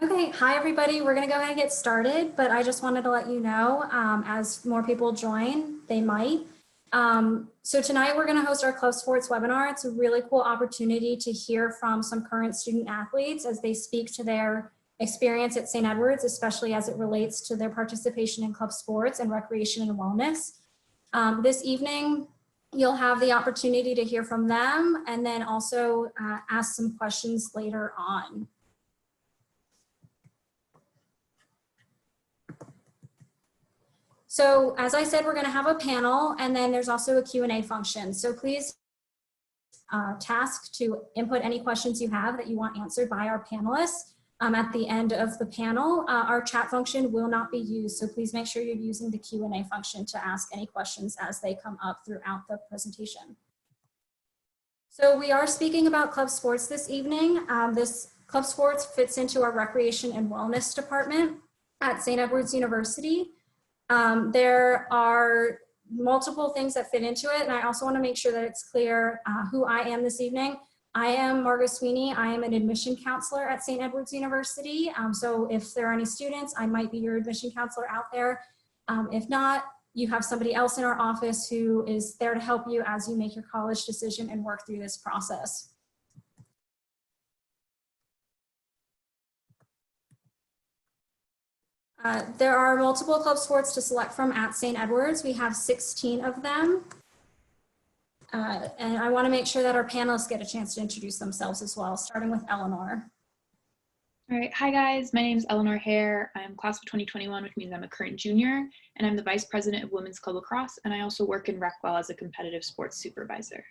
Okay, hi everybody. We're going to go ahead and get started, but I just wanted to let you know as more people join, they might. So tonight we're going to host our club sports webinar. It's a really cool opportunity to hear from some current student athletes as they speak to their experience at St. Edward's, especially as it relates to their participation in club sports and recreation and wellness. This evening, you'll have the opportunity to hear from them and then also ask some questions later on. So as I said, we're going to have a panel and then there's also a Q&A function. So please task to input any questions you have that you want answered by our panelists at the end of the panel. Our chat function will not be used, so please make sure you're using the Q&A function to ask any questions as they come up throughout the presentation. So we are speaking about club sports this evening. This club sports fits into our recreation and wellness department at St. Edward's University. There are multiple things that fit into it, and I also want to make sure that it's clear who I am this evening. I am Margot Sweeney. I am an admission counselor at St. Edward's University. So if there are any students, I might be your admission counselor out there. If not, you have somebody else in our office who is there to help you as you make your college decision and work through this process. There are multiple club sports to select from at St. Edward's. We have 16 of them. And I want to make sure that our panelists get a chance to introduce themselves as well, starting with Eleanor. All right, hi guys, my name is Eleanor Hare. I'm class of 2021, which means I'm a current junior, and I'm the vice president of Women's Club Lacrosse, and I also work in Recwell as a competitive sports supervisor.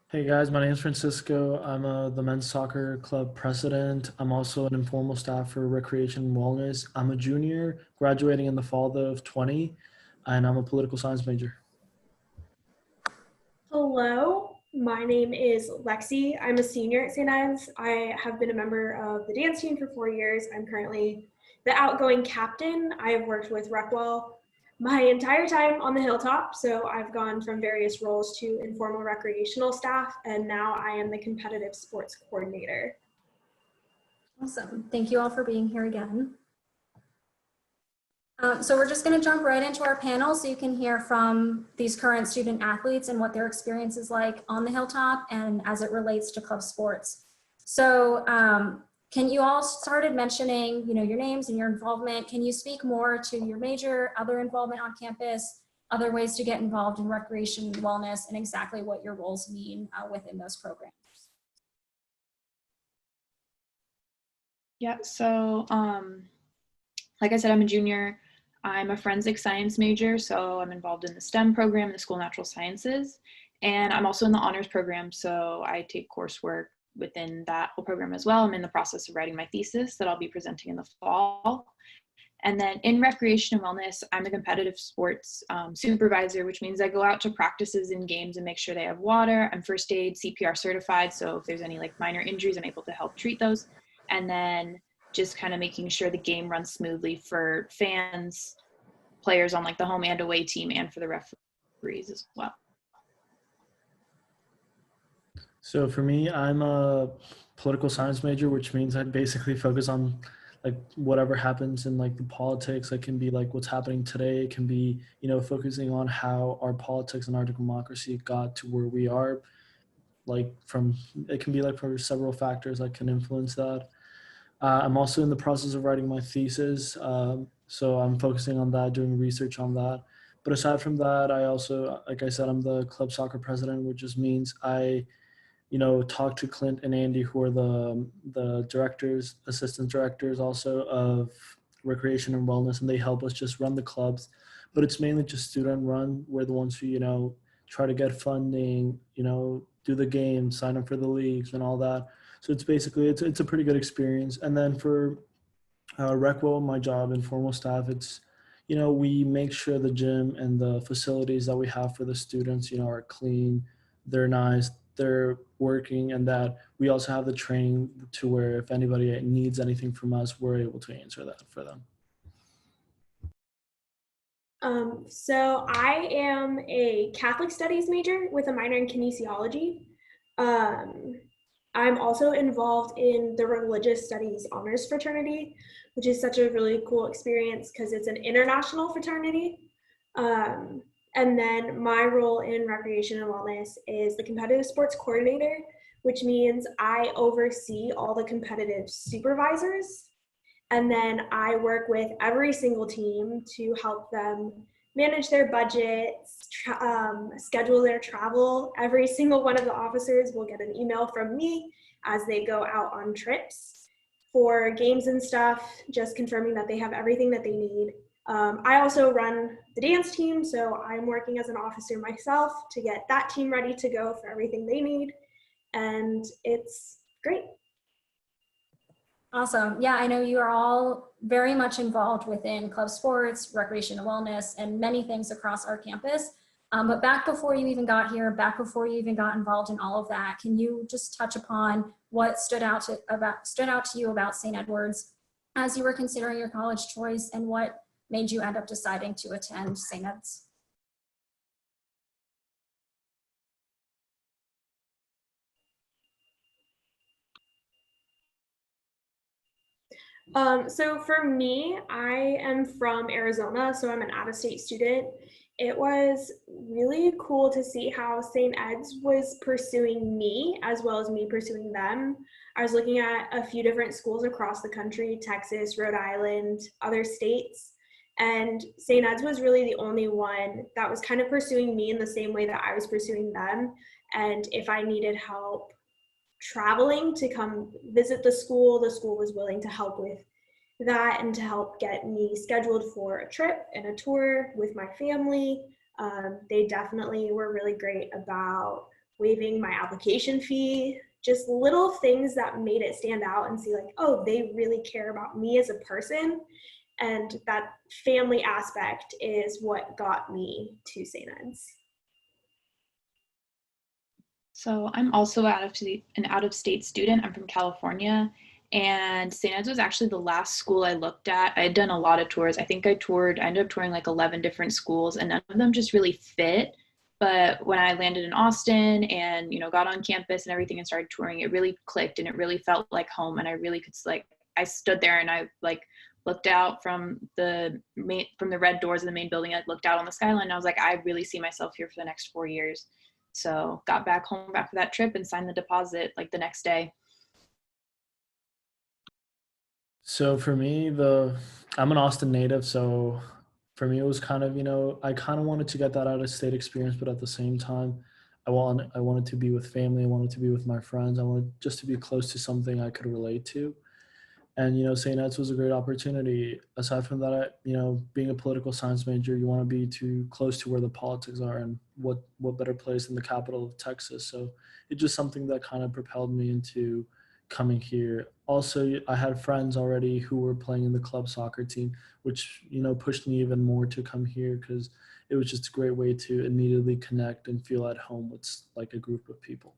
Hey guys, my name is Francisco. I'm the men's soccer club president. I'm also an informal staff for recreation and wellness. I'm a junior graduating in the fall of 20, and I'm a political science major. Hello, my name is Lexi. I'm a senior at St. Ives. I have been a member of the dance team for 4 years. I'm currently the outgoing captain. I have worked with Recwell my entire time on the Hilltop, so I've gone from various roles to informal recreational staff, and now I am the competitive sports coordinator. Awesome. Thank you all for being here again. So we're just going to jump right into our panel so you can hear from these current student athletes and what their experience is like on the Hilltop and as it relates to club sports. So can you all started mentioning, your names and your involvement? Can you speak more to your major, other involvement on campus, other ways to get involved in recreation and wellness, and exactly what your roles mean within those programs? Yeah, so like I said, I'm a junior. I'm a forensic science major, so I'm involved in the STEM program, the School of Natural Sciences, and I'm also in the honors program, so I take coursework within that whole program as well. I'm in the process of writing my thesis that I'll be presenting in the fall. And then in recreation and wellness, I'm a competitive sports supervisor, which means I go out to practices and games and make sure they have water. I'm first aid CPR certified, so if there's any minor injuries, I'm able to help treat those. And then just kind of making sure the game runs smoothly for fans, players on the home and away team, and for the referees as well. So for me, I'm a political science major, which means I basically focus on whatever happens in the politics. It can be what's happening today. It can be, focusing on how our politics and our democracy got to where we are. It can be for several factors that can influence that. I'm also in the process of writing my thesis. So I'm focusing on that, doing research on that. But aside from that, I also, like I said, I'm the club soccer president, which just means I talk to Clint and Andy, who are the directors, assistant directors also of recreation and wellness, and they help us just run the clubs. But it's mainly just student run. We're the ones who, try to get funding, do the games, sign up for the leagues and all that. So it's basically, it's a pretty good experience. And then for Recwell, my job, informal staff, it's, we make sure the gym and the facilities that we have for the students, are clean, they're nice, they're working, and that we also have the training to where if anybody needs anything from us, we're able to answer that for them. So I am a Catholic studies major with a minor in kinesiology. I'm also involved in the Religious Studies Honors Fraternity, which is such a really cool experience because it's an international fraternity. And then my role in recreation and wellness is the competitive sports coordinator, which means I oversee all the competitive supervisors. And then I work with every single team to help them manage their budgets, schedule their travel. Every single one of the officers will get an email from me as they go out on trips for games and stuff, just confirming that they have everything that they need. I also run the dance team, so I'm working as an officer myself to get that team ready to go for everything they need, and it's great. Awesome. Yeah, I know you are all very much involved within club sports, recreation and wellness, and many things across our campus. But back before you even got here, back before you even got involved in all of that, can you just touch upon what stood out to you about St. Edward's as you were considering your college choice, and what made you end up deciding to attend St. Ed's? So for me, I am from Arizona, so I'm an out-of-state student. It was really cool to see how St. Ed's was pursuing me as well as me pursuing them. I was looking at a few different schools across the country, Texas, Rhode Island, other states, and St. Ed's was really the only one that was kind of pursuing me in the same way that I was pursuing them. And if I needed help traveling to come visit the school was willing to help with that and to help get me scheduled for a trip and a tour with my family. They definitely were really great about waiving my application fee, just little things that made it stand out and see like, oh, they really care about me as a person. And that family aspect is what got me to St. Ed's. So I'm also an out-of-state student. I'm from California, and St. Ed's was actually the last school I looked at. I had done a lot of tours. I think I ended up touring like 11 different schools, and none of them just really fit. But when I landed in Austin and, got on campus and everything and started touring, it really clicked and it really felt like home. And I really could I stood there and I looked out from the red doors of the main building. I looked out on the skyline and I was like, I really see myself here for the next 4 years. So got back home after that trip and signed the deposit like the next day. So for me, I'm an Austin native, so for me it was kind of, I kind of wanted to get that out of state experience, but at the same time, I wanted to be with family, I wanted to be with my friends, I wanted just to be close to something I could relate to. And St. Ed's was a great opportunity. Aside from that, being a political science major, you want to be too close to where the politics are, and what better place than the capital of Texas. So it's just something that kind of propelled me into coming here. Also, I had friends already who were playing in the club soccer team, which pushed me even more to come here, because it was just a great way to immediately connect and feel at home with like a group of people.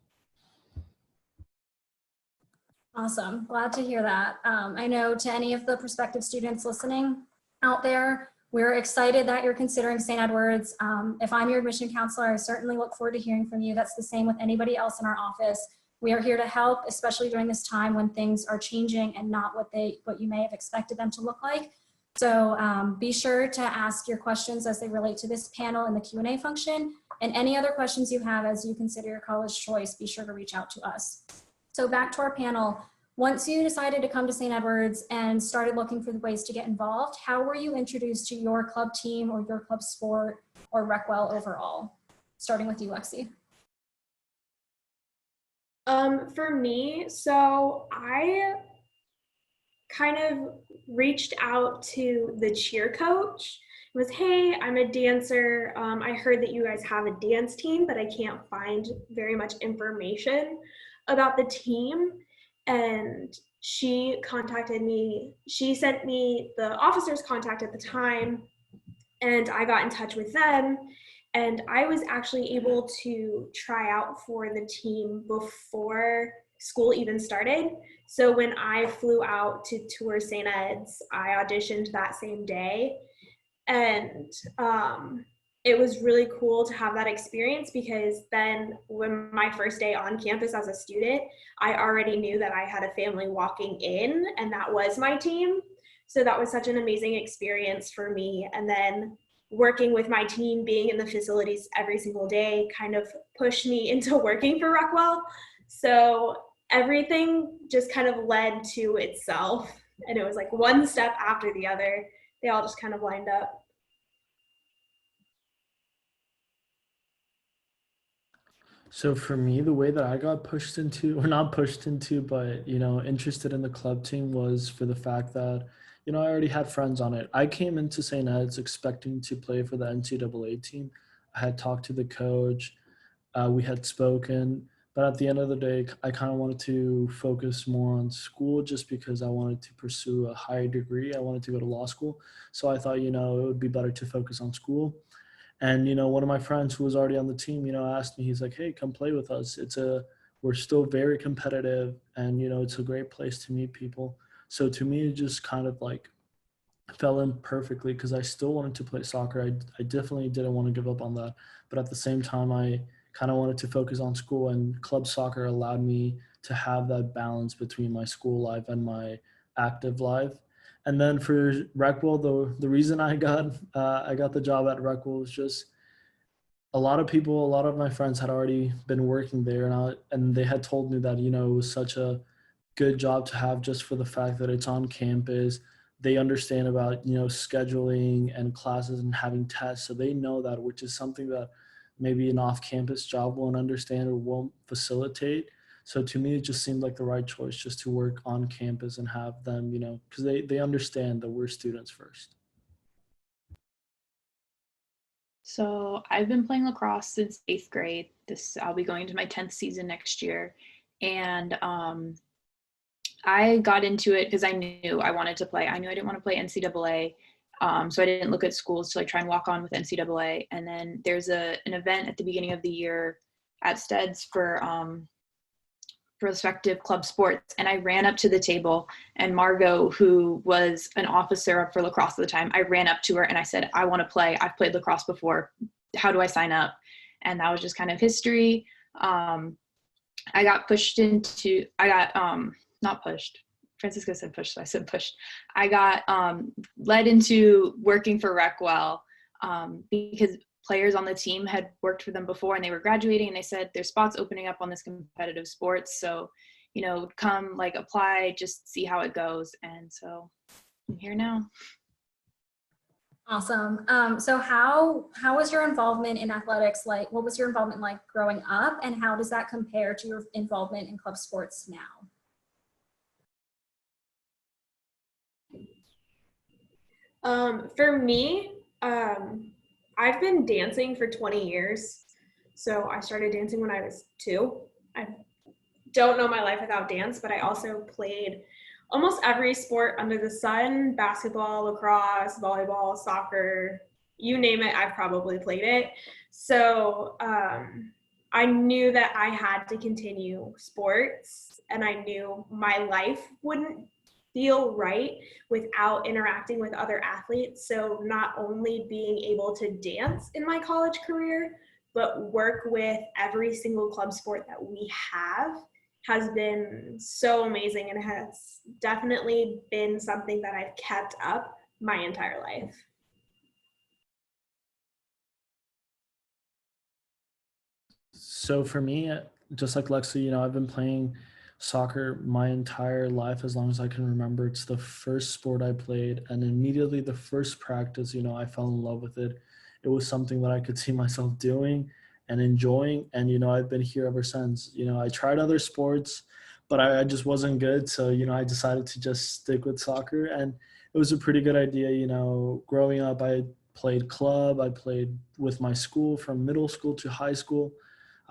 Awesome. Glad to hear that. I know to any of the prospective students listening out there, we're excited that you're considering St. Edward's. If I'm your admission counselor, I certainly look forward to hearing from you. That's the same with anybody else in our office. We are here to help, especially during this time when things are changing and not what you may have expected them to look like. So be sure to ask your questions as they relate to this panel in the Q&A function, and any other questions you have as you consider your college choice, be sure to reach out to us. So back to our panel. Once you decided to come to St. Edward's and started looking for the ways to get involved, how were you introduced to your club team or your club sport or RecWell overall? Starting with you, Lexi. For me, so I kind of reached out to the cheer coach. It was, hey, I'm a dancer. I heard that you guys have a dance team, but I can't find very much information about the team. And she contacted me. She sent me the officer's contact at the time, and I got in touch with them. And I was actually able to try out for the team before school even started. So when I flew out to tour St. Ed's, I auditioned that same day. And it was really cool to have that experience, because then when my first day on campus as a student, I already knew that I had a family walking in and that was my team. So that was such an amazing experience for me. And then working with my team, being in the facilities every single day kind of pushed me into working for Rockwell. So everything just kind of led to itself. And it was like one step after the other. They all just kind of lined up. So for me, the way that I got pushed into, or not pushed into, but interested in the club team was for the fact that, I already had friends on it. I came into St. Ed's expecting to play for the NCAA team. I had talked to the coach, we had spoken, but at the end of the day, I kind of wanted to focus more on school just because I wanted to pursue a higher degree. I wanted to go to law school. So I thought, it would be better to focus on school. And, one of my friends who was already on the team, asked me, he's like, hey, come play with us. We're still very competitive and, it's a great place to meet people. So to me, it just kind of like fell in perfectly because I still wanted to play soccer. I definitely didn't want to give up on that. But at the same time, I kind of wanted to focus on school, and club soccer allowed me to have that balance between my school life and my active life. And then for Recwell, the reason I got the job at Recwell was just a lot of my friends had already been working there, and they had told me that it was such a good job to have just for the fact that it's on campus. They understand about scheduling and classes and having tests, so they know that, which is something that maybe an off-campus job won't understand or won't facilitate. So to me, it just seemed like the right choice just to work on campus and have them, because they understand that we're students first. So I've been playing lacrosse since 8th grade. I'll be going to my 10th season next year. And I got into it because I knew I wanted to play. I knew I didn't want to play NCAA. So I didn't look at schools to try and walk on with NCAA. And then there's an event at the beginning of the year at Stead's for prospective club sports, and I ran up to the table, and Margot, who was an officer for lacrosse at the time, I ran up to her and I said, I want to play. I've played lacrosse before. How do I sign up? And that was just kind of history. I got not pushed. Francisco said pushed, so I said pushed. I got led into working for Recwell because players on the team had worked for them before, and they were graduating, and they said there's spots opening up on this competitive sports. So, come apply, just see how it goes. And so I'm here now. Awesome. So how was your involvement in athletics like? What was your involvement like growing up, and how does that compare to your involvement in club sports now? For me, I've been dancing for 20 years. So I started dancing when I was 2. I don't know my life without dance, but I also played almost every sport under the sun: basketball, lacrosse, volleyball, soccer, you name it, I've probably played it. So I knew that I had to continue sports, and I knew my life wouldn't feel right without interacting with other athletes. So not only being able to dance in my college career, but work with every single club sport that we have has been so amazing, and has definitely been something that I've kept up my entire life. So for me, just like Lexi, I've been playing soccer my entire life as long as I can remember. It's the first sport I played, and immediately the first practice, I fell in love with it. It was something that I could see myself doing and enjoying, and I've been here ever since. I tried other sports, but I just wasn't good, so I decided to just stick with soccer, and it was a pretty good idea. Growing up, I played club, I played with my school from middle school to high school.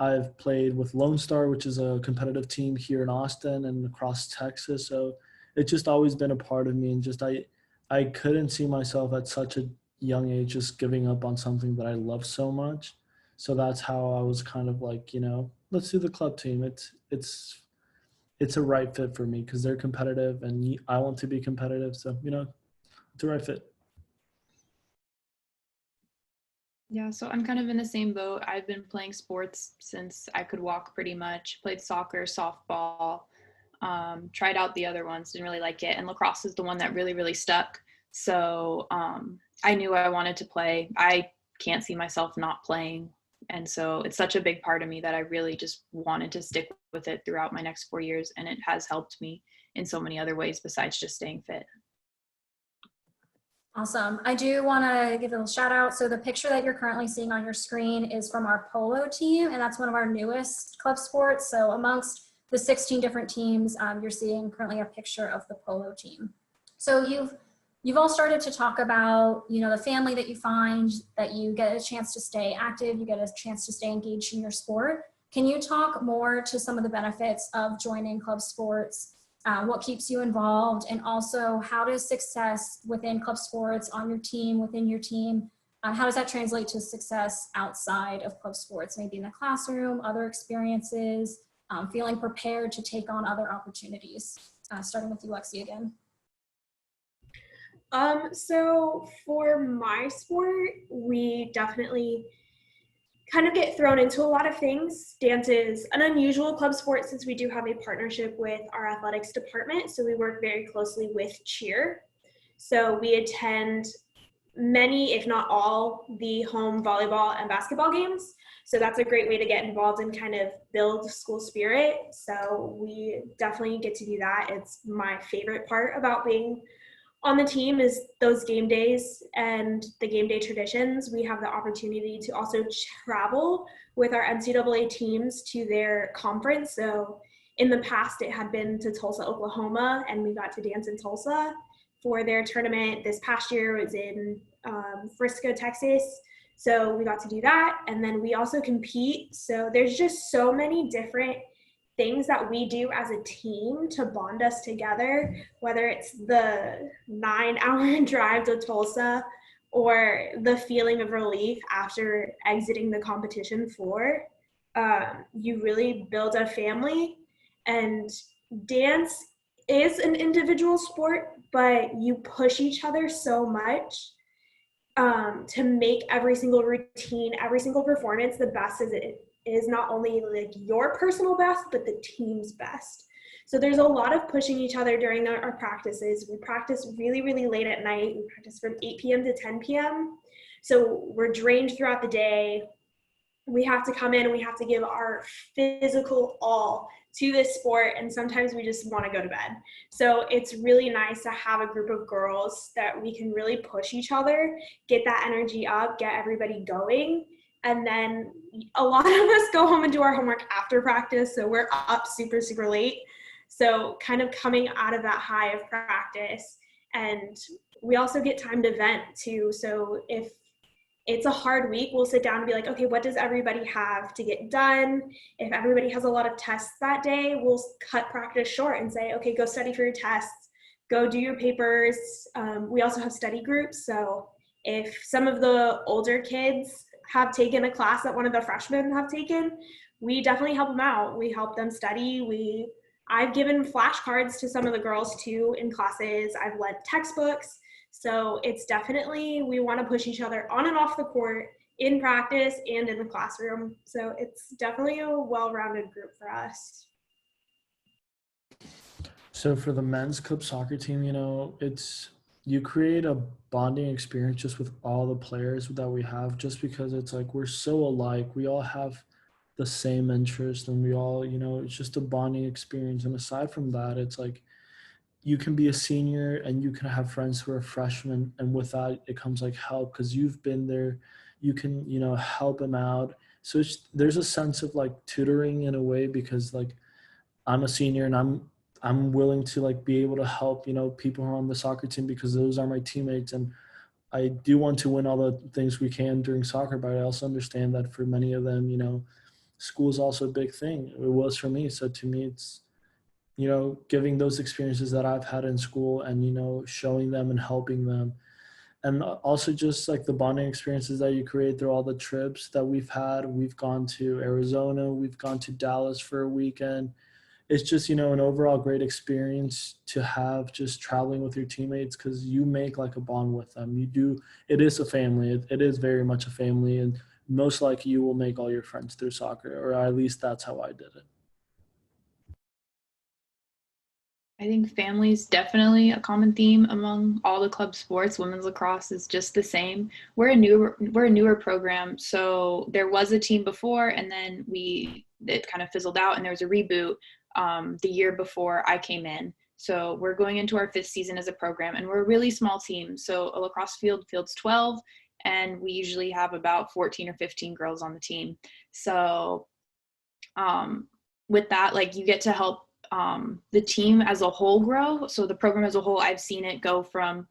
I've played with Lone Star, which is a competitive team here in Austin and across Texas. So it's just always been a part of me, and just I couldn't see myself at such a young age just giving up on something that I love so much. So that's how I was kind of like, let's do the club team. It's a right fit for me because they're competitive and I want to be competitive. So, it's a right fit. Yeah, so I'm kind of in the same boat. I've been playing sports since I could walk pretty much. Played soccer, softball, tried out the other ones, didn't really like it. And lacrosse is the one that really, really stuck. So I knew I wanted to play. I can't see myself not playing. And so it's such a big part of me that I really just wanted to stick with it throughout my next 4 years. And it has helped me in so many other ways besides just staying fit. Awesome. I do want to give a little shout out. So the picture that you're currently seeing on your screen is from our polo team, and that's one of our newest club sports. So amongst the 16 different teams, you're seeing currently a picture of the polo team. So you've all started to talk about, you know, the family that you find, that you get a chance to stay active, you get a chance to stay engaged in your sport. Can you talk more to some of the benefits of joining club sports? What keeps you involved, and also how does success within club sports, on your team, within your team, how does that translate to success outside of club sports, maybe in the classroom, other experiences, feeling prepared to take on other opportunities? Starting with you, Lexi, again. So for my sport, we definitely kind of get thrown into a lot of things. Dance is an unusual club sport since we do have a partnership with our athletics department. So we work very closely with cheer. So we attend many, if not all, the home volleyball and basketball games. So that's a great way to get involved and kind of build school spirit. So we definitely get to do that. It's my favorite part about being on the team is those game days and the game day traditions. We have the opportunity to also travel with our NCAA teams to their conference. So in the past, it had been to Tulsa, Oklahoma, and we got to dance in Tulsa for their tournament. This past year was in Frisco, Texas. So we got to do that. And then we also compete. So there's just so many different things that we do as a team to bond us together, whether it's the 9-hour drive to Tulsa or the feeling of relief after exiting the competition floor. You really build a family, and dance is an individual sport, but you push each other so much to make every single routine, every single performance the best as it is, not only like your personal best, but the team's best. So there's a lot of pushing each other during our practices. We practice really, really late at night. We practice from 8 p.m. to 10 p.m. So we're drained throughout the day. We have to come in and we have to give our physical all to this sport, and sometimes we just want to go to bed. So it's really nice to have a group of girls that we can really push each other, get that energy up, get everybody going. And then a lot of us go home and do our homework after practice, so we're up super, super late. So kind of coming out of that high of practice, and we also get time to vent too. So if it's a hard week, we'll sit down and be like, okay, what does everybody have to get done? If everybody has a lot of tests that day, we'll cut practice short and say, okay, go study for your tests, go do your papers. We also have study groups. So if some of the older kids have taken a class that one of the freshmen have taken, we definitely help them out. We help them study. I've given flashcards to some of the girls too in classes. I've lent textbooks. So it's definitely, we want to push each other on and off the court, in practice and in the classroom. So it's definitely a well-rounded group for us. So for the men's club soccer team, you know, you create a bonding experience just with all the players that we have, just because it's like we're so alike. We all have the same interest, and we all, you know, it's just a bonding experience. And aside from that, it's like you can be a senior and you can have friends who are freshmen, and with that it comes like help, because you've been there. You can, you know, help them out. So there's a sense of like tutoring in a way, because like I'm a senior and I'm willing to like be able to help, you know, people who are on the soccer team, because those are my teammates, and I do want to win all the things we can during soccer, but I also understand that for many of them, you know, school is also a big thing. It was for me. So to me, it's, you know, giving those experiences that I've had in school and, you know, showing them and helping them. And also just like the bonding experiences that you create through all the trips that we've had. We've gone to Arizona, we've gone to Dallas for a weekend. it's just, an overall great experience to have just traveling with your teammates, because you make like a bond with them. It is a family. It is very much a family, and most likely you will make all your friends through soccer, or at least that's how I did it. I think family is definitely a common theme among all the club sports. Women's lacrosse is just the same. We're a newer program, so there was a team before, and then it kind of fizzled out, and there was a reboot the year before I came in. So we're going into our 5th season as a program, and we're a really small team. So a lacrosse fields 12, and we usually have about 14 or 15 girls on the team. So with that, like, you get to help the team as a whole grow. So the program as a whole, I've seen it go from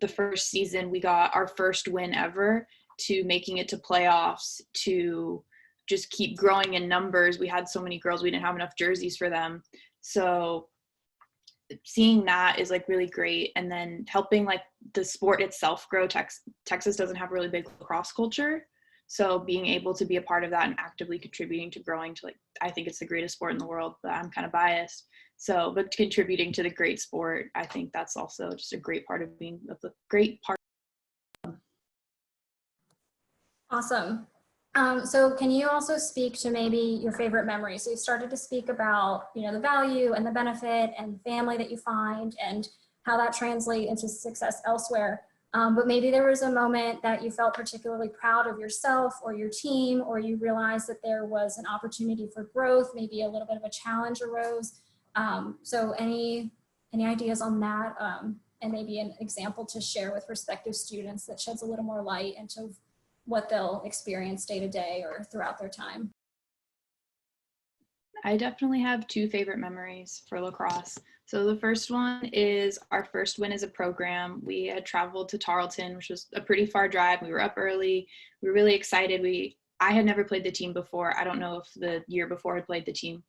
the first season, we got our first win ever, to making it to playoffs, to just keep growing in numbers. We had so many girls, we didn't have enough jerseys for them. So seeing that is like really great. And then helping like the sport itself grow. Texas doesn't have a really big lacrosse culture. So being able to be a part of that and actively contributing to growing to, like, I think it's the greatest sport in the world, but I'm kind of biased. So, but contributing to the great sport, I think that's also just a great part of being a great part. Awesome. So can you also speak to maybe your favorite memories? So you started to speak about, the value and the benefit and family that you find and how that translates into success elsewhere. But maybe there was a moment that you felt particularly proud of yourself or your team, or you realized that there was an opportunity for growth, maybe a little bit of a challenge arose. So any ideas on that, and maybe an example to share with prospective students that sheds a little more light into what they'll experience day to day or throughout their time? I definitely have 2 favorite memories for lacrosse. So the first one is our first win as a program. We had traveled to Tarleton, which was a pretty far drive. We were up early. We were really excited. I had never played the team before. I don't know if the year before I'd played the team,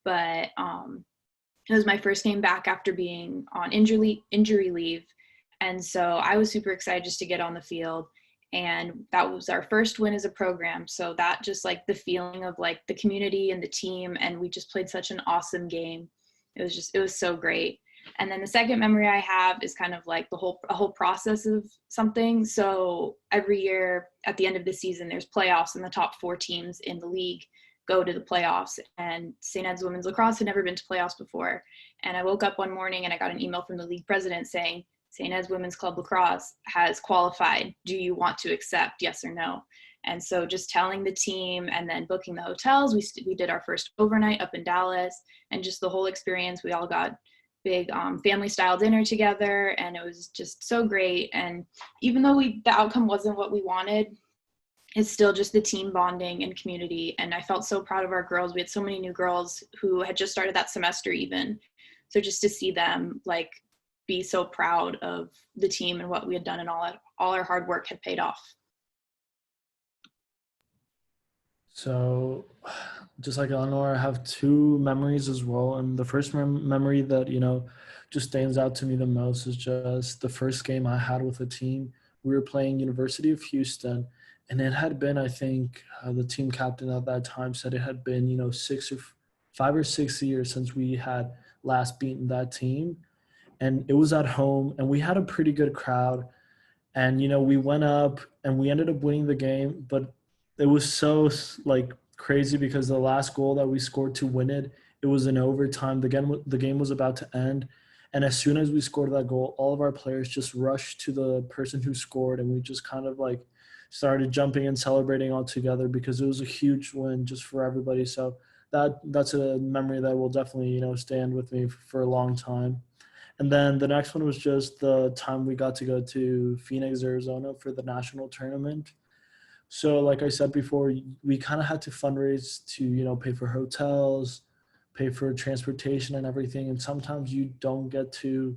but it was my first game back after being on injury leave. And so I was super excited just to get on the field. And that was our first win as a program. So that just, like, the feeling of like the community and the team, and we just played such an awesome game. It was so great. And then the second memory I have is kind of like a whole process of something. So every year at the end of the season, there's playoffs, and the top 4 teams in the league go to the playoffs. And St. Ed's women's lacrosse had never been to playoffs before. And I woke up one morning and I got an email from the league president saying, St. Ed's Women's Club Lacrosse has qualified. Do you want to accept, yes or no? And so just telling the team and then booking the hotels, we did our first overnight up in Dallas, and just the whole experience. We all got big family style dinner together, and it was just so great. And even though the outcome wasn't what we wanted, it's still just the team bonding and community. And I felt so proud of our girls. We had so many new girls who had just started that semester even. So just to see them, like, be so proud of the team and what we had done, and all our hard work had paid off. So just like Eleanor, I have 2 memories as well. And the first memory that, just stands out to me the most is just the first game I had with a team. We were playing University of Houston, and it had been, I think, the team captain at that time said it had been, 5 or 6 years since we had last beaten that team. And it was at home, and we had a pretty good crowd. And, we went up and we ended up winning the game, but it was so, like, crazy because the last goal that we scored to win it, it was in overtime. The game was about to end. And as soon as we scored that goal, all of our players just rushed to the person who scored, and we just kind of like started jumping and celebrating all together because it was a huge win just for everybody. So that's a memory that will definitely, stand with me for a long time. And then the next one was just the time we got to go to Phoenix, Arizona for the national tournament. So like I said before, we kind of had to fundraise to, pay for hotels, pay for transportation and everything. And sometimes you don't get to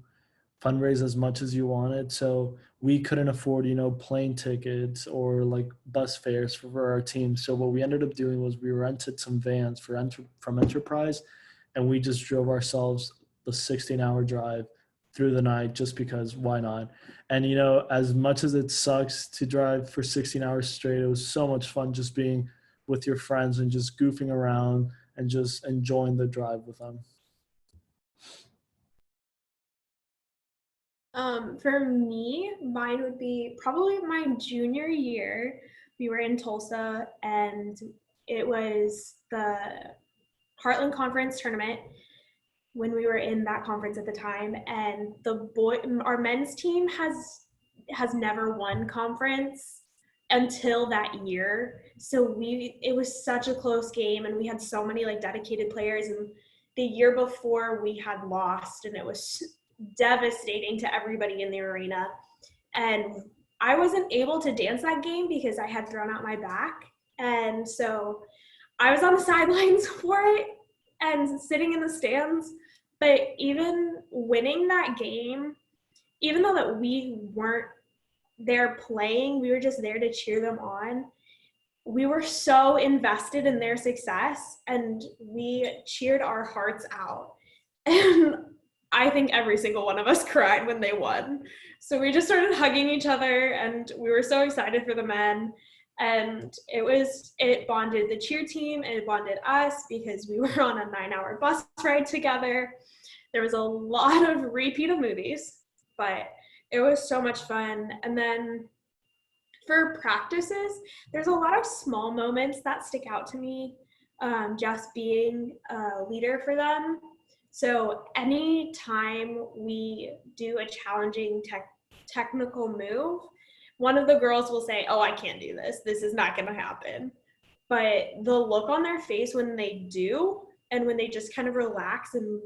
fundraise as much as you wanted. So we couldn't afford, plane tickets or like bus fares for our team. So what we ended up doing was we rented some vans from Enterprise, and we just drove ourselves the 16-hour drive through the night just because why not? And, as much as it sucks to drive for 16 hours straight, it was so much fun just being with your friends and just goofing around and just enjoying the drive with them. For me, mine would be probably my junior year. We were in Tulsa, and it was the Heartland Conference tournament when we were in that conference at the time. And our men's team has never won conference until that year. So it was such a close game, and we had so many like dedicated players. And the year before we had lost, and it was devastating to everybody in the arena. And I wasn't able to dance that game because I had thrown out my back. And so I was on the sidelines for it and sitting in the stands. But even winning that game, even though that we weren't there playing, we were just there to cheer them on. We were so invested in their success, and we cheered our hearts out. And I think every single one of us cried when they won. So we just started hugging each other, and we were so excited for the men. And it bonded the cheer team, and it bonded us because we were on a 9-hour bus ride together. There was a lot of repeat of movies, but it was so much fun. And then for practices, there's a lot of small moments that stick out to me, just being a leader for them. So anytime we do a challenging technical move, one of the girls will say, "Oh, I can't do this. This is not going to happen." But the look on their face when they do, and when they just kind of relax and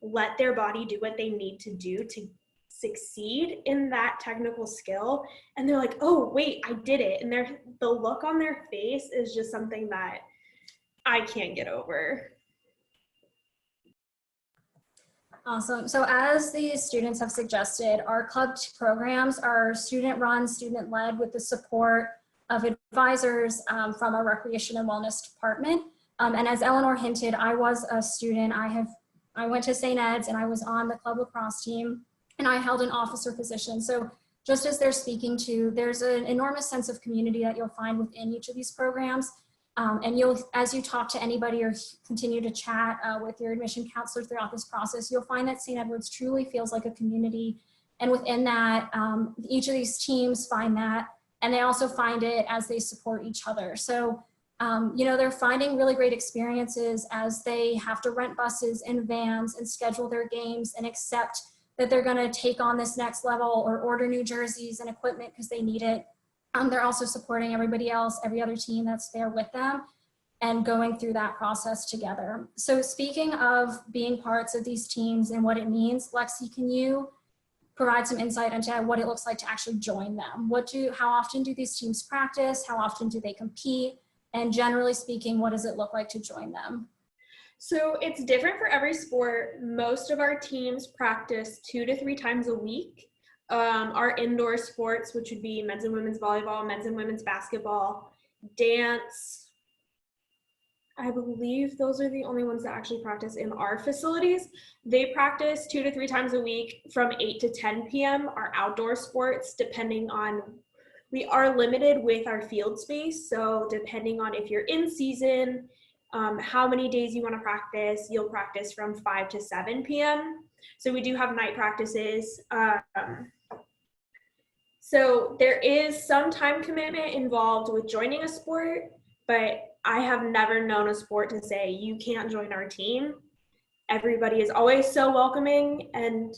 let their body do what they need to do to succeed in that technical skill, and they're like, "Oh, wait, I did it." And the look on their face is just something that I can't get over. Awesome. So as the students have suggested, our club programs are student-run, student-led with the support of advisors from our Recreation and Wellness Department. And as Eleanor hinted, I was a student. I went to St. Ed's, and I was on the club lacrosse team, and I held an officer position. So just as they're speaking to, there's an enormous sense of community that you'll find within each of these programs. And as you talk to anybody or continue to chat with your admission counselor throughout this process, you'll find that St. Edward's truly feels like a community. And within that, each of these teams find that, and they also find it as they support each other. So, they're finding really great experiences as they have to rent buses and vans and schedule their games and accept that they're going to take on this next level or order new jerseys and equipment because they need it. They're also supporting everybody else, every other team that's there with them, and going through that process together. So speaking of being parts of these teams and what it means, Lexi, can you provide some insight into what it looks like to actually join them? How often do these teams practice? How often do they compete? And generally speaking, what does it look like to join them? So it's different for every sport. Most of our teams practice 2 to 3 times a week. Our indoor sports, which would be men's and women's volleyball, men's and women's basketball, dance, I believe those are the only ones that actually practice in our facilities. They practice 2 to 3 times a week from 8 to 10 p.m. Our outdoor sports, we are limited with our field space. So depending on if you're in season, how many days you want to practice, you'll practice from 5 to 7 p.m. So we do have night practices. So there is some time commitment involved with joining a sport, but I have never known a sport to say, you can't join our team. Everybody is always so welcoming, and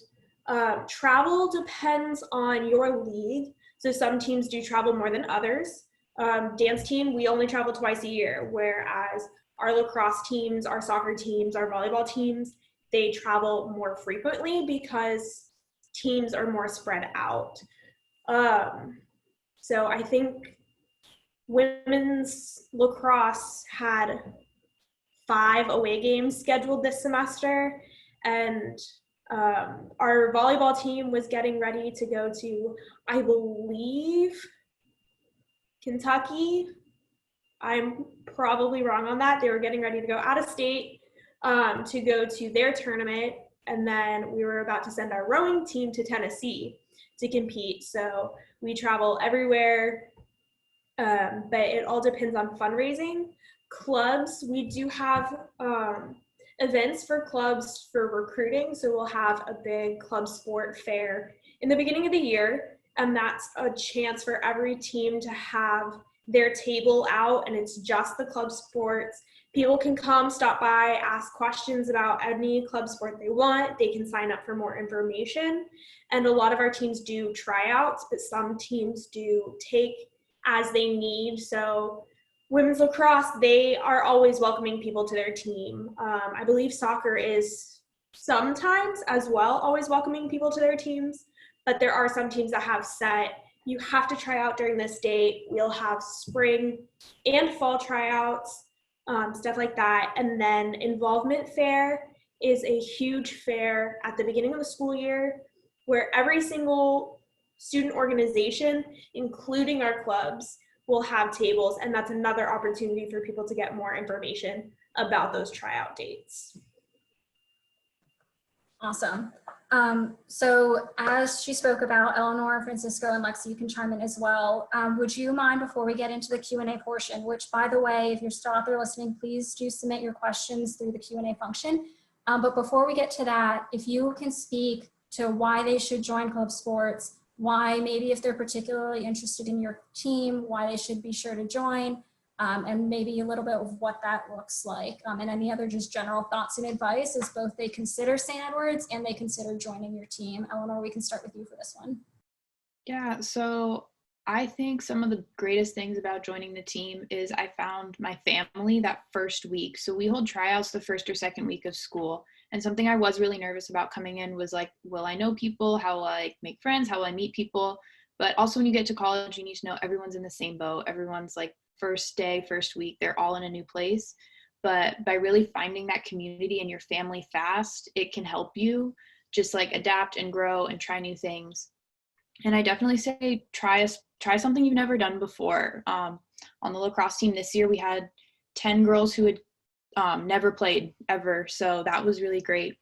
travel depends on your league. So some teams do travel more than others. Dance team, we only travel twice a year, whereas our lacrosse teams, our soccer teams, our volleyball teams, they travel more frequently because teams are more spread out. So I think women's lacrosse had 5 away games scheduled this semester, and our volleyball team was getting ready to go to, I believe, Kentucky. I'm probably wrong on that. They were getting ready to go out of state to go to their tournament, and then we were about to send our rowing team to Tennessee to compete. So we travel everywhere, but it all depends on fundraising. Clubs, we do have events for clubs for recruiting. So we'll have a big club sport fair in the beginning of the year, and that's a chance for every team to have their table out, and it's just the club sports. People can come, stop by, ask questions about any club sport they want. They can sign up for more information. And a lot of our teams do tryouts, but some teams do take as they need. So women's lacrosse, they are always welcoming people to their team. I believe soccer is sometimes as well always welcoming people to their teams, but there are some teams that have set, you have to try out during this date. We'll have spring and fall tryouts. Stuff like that. And then involvement fair is a huge fair at the beginning of the school year where every single student organization, including our clubs, will have tables. And that's another opportunity for people to get more information about those tryout dates. Awesome. So as she spoke about, Eleanor, Francisco, and Lexi, you can chime in as well. Would you mind, before we get into the Q&A portion, which, by the way, if you're still out there listening, please do submit your questions through the Q&A function. But before we get to that, if you can speak to why they should join club sports, why maybe if they're particularly interested in your team, why they should be sure to join, and maybe a little bit of what that looks like, and any other just general thoughts and advice as both they consider St. Edward's and they consider joining your team. Eleanor, we can start with you for this one. Yeah, so I think some of the greatest things about joining the team is I found my family that first week. So we hold tryouts the first or second week of school. And something I was really nervous about coming in was like, will I know people? How will I make friends? How will I meet people? But also when you get to college, you need to know everyone's in the same boat. Everyone's like, first day, first week, they're all in a new place. But by really finding that community and your family fast, it can help you just like adapt and grow and try new things. And I definitely say try something you've never done before. On the lacrosse team this year, we had 10 girls who had never played ever. So that was really great.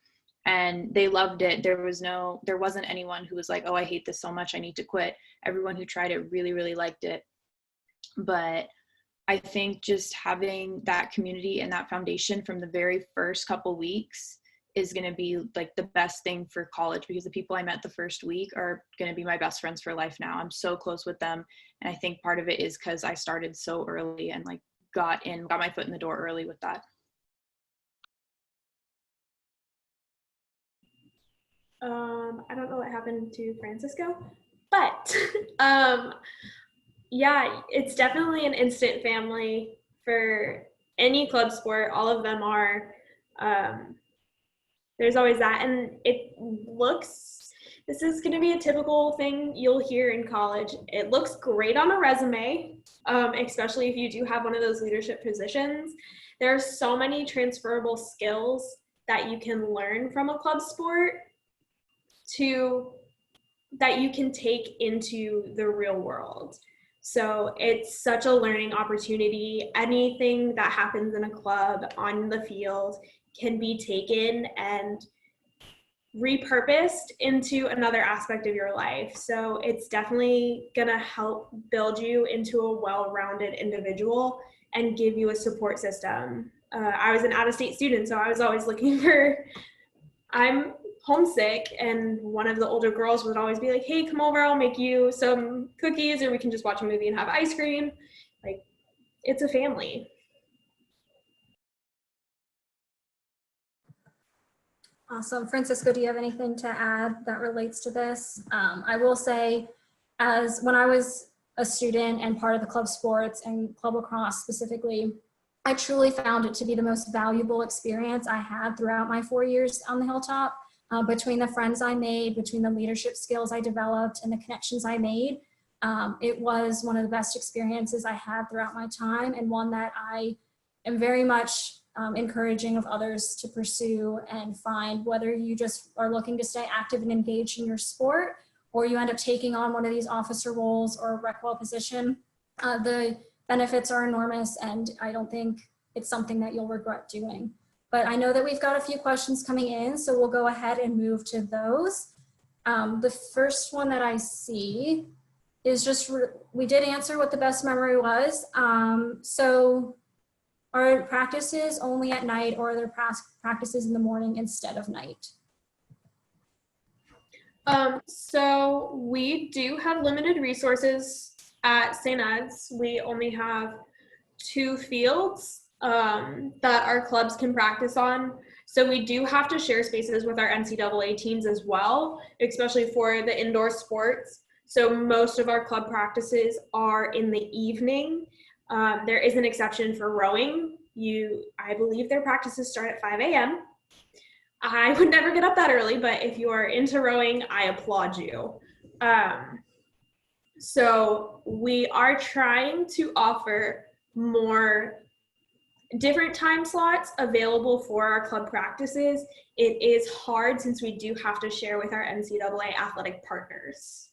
And they loved it. There wasn't anyone who was like, oh, I hate this so much, I need to quit. Everyone who tried it really, really liked it. But I think just having that community and that foundation from the very first couple weeks is going to be like the best thing for college, because the people I met the first week are going to be my best friends for life now. I'm so close with them. And I think part of it is because I started so early and like got my foot in the door early with that. I don't know what happened to Francisco, but yeah, it's definitely an instant family for any club sport. All of them are. There's always that. And this is going to be a typical thing you'll hear in college. It looks great on a resume, especially if you do have one of those leadership positions. There are so many transferable skills that you can learn from a club sport that you can take into the real world. So it's such a learning opportunity. Anything that happens in a club on the field can be taken and repurposed into another aspect of your life. So it's definitely gonna help build you into a well-rounded individual and give you a support system. I was an out-of-state student, so I was always looking I'm homesick, and one of the older girls would always be like, hey, come over, I'll make you some cookies, or we can just watch a movie and have ice cream. Like, it's a family. Awesome. Francisco, do you have anything to add that relates to this? I will say, as when I was a student and part of the club sports and club lacrosse specifically, I truly found it to be the most valuable experience I had throughout my 4 years on the Hilltop. Between the friends I made, between the leadership skills I developed and the connections I made, it was one of the best experiences I had throughout my time, and one that I am very much encouraging of others to pursue and find, whether you just are looking to stay active and engaged in your sport, or you end up taking on one of these officer roles or a rec well position. The benefits are enormous, and I don't think it's something that you'll regret doing. But I know that we've got a few questions coming in, so we'll go ahead and move to those. The first one that I see is just, we did answer what the best memory was. So Are practices only at night, or are there practices in the morning instead of night? So we do have limited resources at St. Ed's. We only have 2 fields that our clubs can practice on. So we do have to share spaces with our NCAA teams as well, especially for the indoor sports. So most of our club practices are in the evening. There is an exception for rowing. I believe their practices start at 5 a.m. I would never get up that early, but if you are into rowing, I applaud you. So we are trying to offer more different time slots available for our club practices. It is hard since we do have to share with our NCAA athletic partners.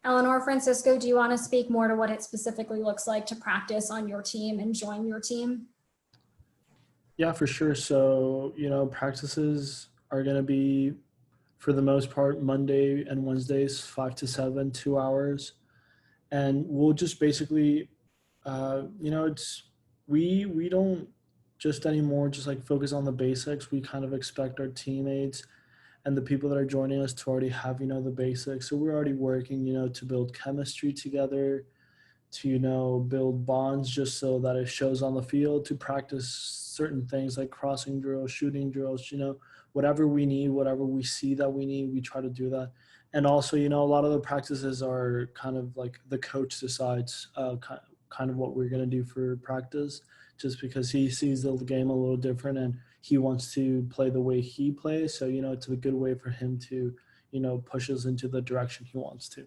Eleanor, Francisco, do you want to speak more to what it specifically looks like to practice on your team and join your team? Yeah, for sure. So, practices are going to be, for the most part, Monday and Wednesdays, 5 to 7, 2 hours. And we'll just basically, we don't just anymore just like focus on the basics. We kind of expect our teammates and the people that are joining us to already have, the basics. So we're already working, to build chemistry together, to, build bonds just so that it shows on the field, to practice certain things like crossing drills, shooting drills, whatever we need, whatever we see that we need, we try to do that. And also, a lot of the practices are kind of like the coach decides kind of what we're going to do for practice, just because he sees the game a little different and he wants to play the way he plays. So, it's a good way for him to, push us into the direction he wants to.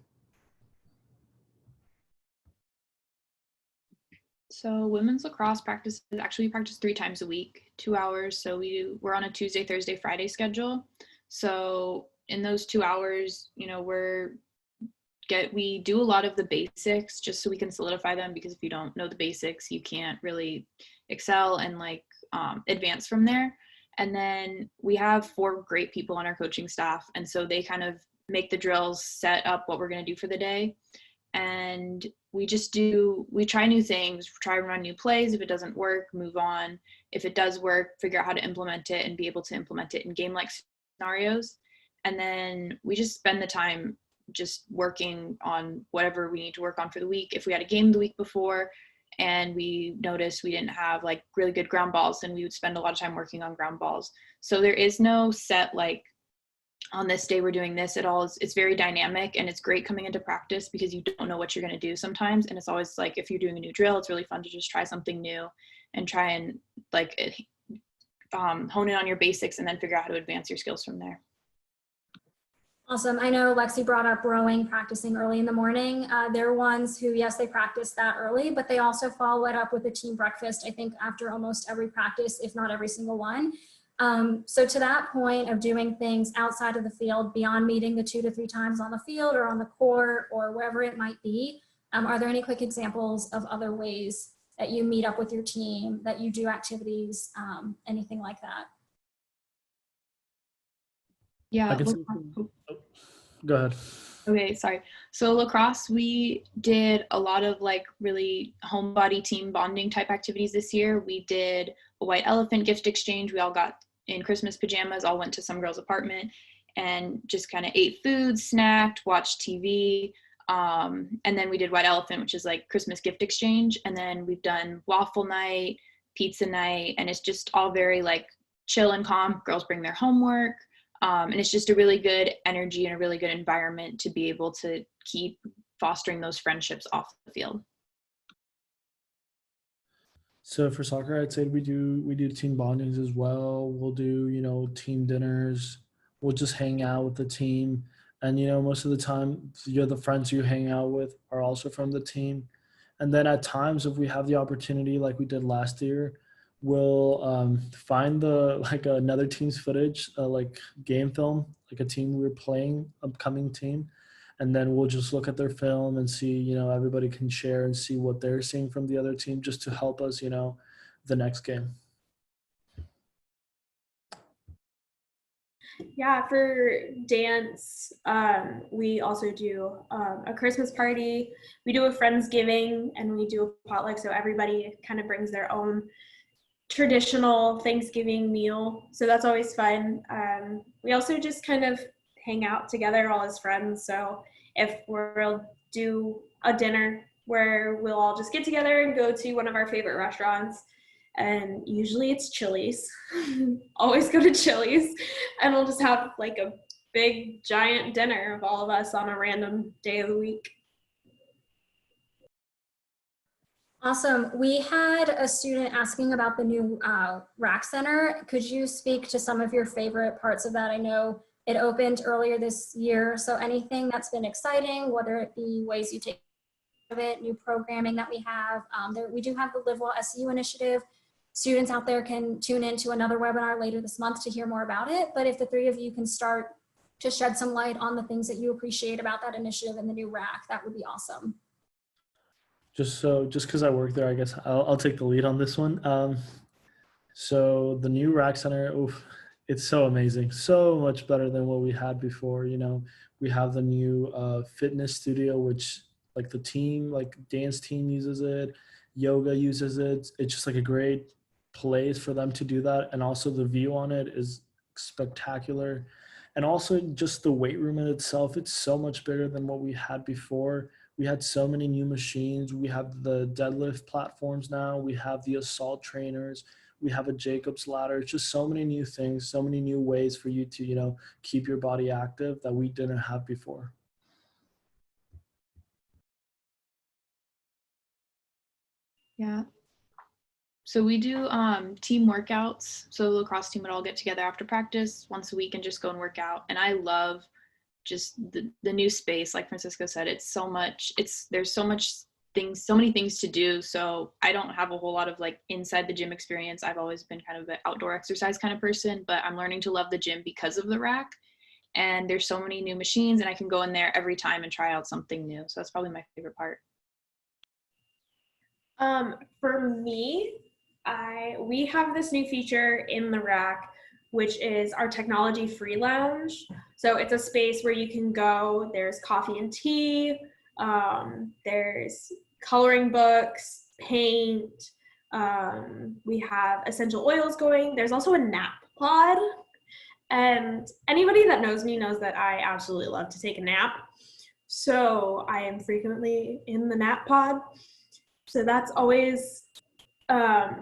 So women's lacrosse practice is actually practice 3 times a week, 2 hours. So we're on a Tuesday, Thursday, Friday schedule. So in those 2 hours, we do a lot of the basics just so we can solidify them, because if you don't know the basics, you can't really excel and advance from there. And then we have 4 great people on our coaching staff, and so they kind of make the drills, set up what we're going to do for the day. And we try new things, try to run new plays. If it doesn't work, move on. If it does work, figure out how to implement it and be able to implement it in game-like scenarios. And then we just spend the time just working on whatever we need to work on for the week. If we had a game the week before and we noticed we didn't have really good ground balls, then we would spend a lot of time working on ground balls. So there is no set on this day we're doing this at all. It's very dynamic, and it's great coming into practice because you don't know what you're going to do sometimes. And it's always if you're doing a new drill, it's really fun to just try something new and try and hone in on your basics and then figure out how to advance your skills from there. Awesome. I know Lexi brought up rowing, practicing early in the morning. They're ones who, yes, they practice that early, but they also follow it up with a team breakfast, I think, after almost every practice, if not every single one. So to that point of doing things outside of the field, beyond meeting the 2 to 3 times on the field or on the court or wherever it might be, are there any quick examples of other ways that you meet up with your team, that you do activities, anything like that? Yeah. Go ahead. Okay, sorry. So lacrosse, we did a lot of really homebody team bonding type activities this year. We did a white elephant gift exchange. We all got in Christmas pajamas, all went to some girl's apartment and just kind of ate food, snacked, watched TV. And then we did white elephant, which is Christmas gift exchange. And then we've done waffle night, pizza night, and it's just all very chill and calm. Girls bring their homework. And it's just a really good energy and a really good environment to be able to keep fostering those friendships off the field. So for soccer, I'd say we do team bondings as well. We'll do, team dinners. We'll just hang out with the team. And, most of the time, the friends you hang out with are also from the team. And then at times, if we have the opportunity, like we did last year, we'll find another team's footage, game film, a team we're playing, upcoming team. And then we'll just look at their film and see, everybody can share and see what they're seeing from the other team just to help us, the next game. Yeah, for dance, we also do a Christmas party. We do a Friendsgiving, and we do a potluck, so everybody kind of brings their own traditional Thanksgiving meal. So that's always fun. We also just kind of hang out together all as friends. So if we'll do a dinner where we'll all just get together and go to one of our favorite restaurants, and usually it's Chili's. Always go to Chili's, and we'll just have like a big giant dinner of all of us on a random day of the week. Awesome. We had a student asking about the new RAC Center. Could you speak to some of your favorite parts of that? I know it opened earlier this year, so anything that's been exciting, whether it be ways you take of it, new programming that we have. We do have the Live Well SU initiative. Students out there can tune into another webinar later this month to hear more about it. But if the three of you can start to shed some light on the things that you appreciate about that initiative and the new RAC, that would be awesome. Just because I work there, I guess I'll take the lead on this one. So the new RAC Center, oof, it's so amazing, so much better than what we had before. You know, we have the new fitness studio, which like the team, like dance team uses it, yoga uses it. It's just like a great place for them to do that, and also the view on it is spectacular, and also just the weight room in itself. It's so much bigger than what we had before. We had so many new machines. We have the deadlift platforms now. We have the assault trainers. We have a Jacob's ladder. It's just so many new things, so many new ways for you to, you know, keep your body active that we didn't have before. Yeah. So we do team workouts. So the lacrosse team would all get together after practice once a week and just go and work out. And I love just the new space. Like Francisco said, there's so many things to do. So I don't have a whole lot of like inside the gym experience. I've always been kind of an outdoor exercise kind of person, but I'm learning to love the gym because of the rack. And there's so many new machines, and I can go in there every time and try out something new. So that's probably my favorite part. For me, we have this new feature in the rack, which is our technology free lounge. So it's a space where you can go, there's coffee and tea, there's coloring books, paint, we have essential oils going. There's also a nap pod. And anybody that knows me knows that I absolutely love to take a nap. So I am frequently in the nap pod. So that's always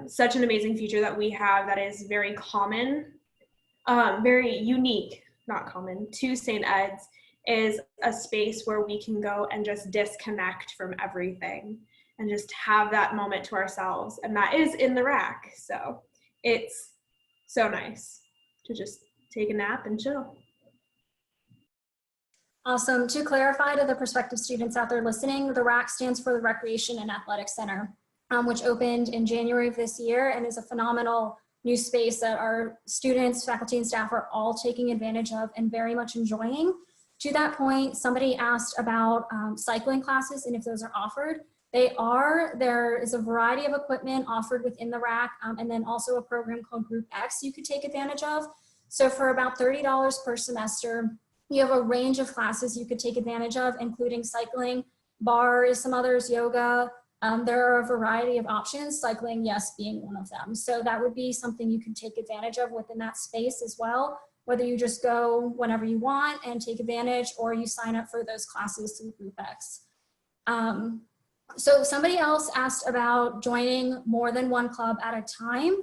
such an amazing feature that we have that is very common, very unique, not common, to St. Ed's, is a space where we can go and just disconnect from everything and just have that moment to ourselves. And that is in the rack. So it's so nice to just take a nap and chill. Awesome. To clarify to the prospective students out there listening, the RAC stands for the Recreation and Athletic Center, which opened in January of this year and is a phenomenal new space that our students, faculty, and staff are all taking advantage of and very much enjoying. To that point, somebody asked about cycling classes and if those are offered. They are. There is a variety of equipment offered within the RAC, and then also a program called Group X you could take advantage of. So for about $30 per semester, you have a range of classes you could take advantage of, including cycling, bars, some others, yoga. There are a variety of options, cycling, yes, being one of them. So that would be something you can take advantage of within that space as well, whether you just go whenever you want and take advantage, or you sign up for those classes through Group X. So somebody else asked about joining more than one club at a time.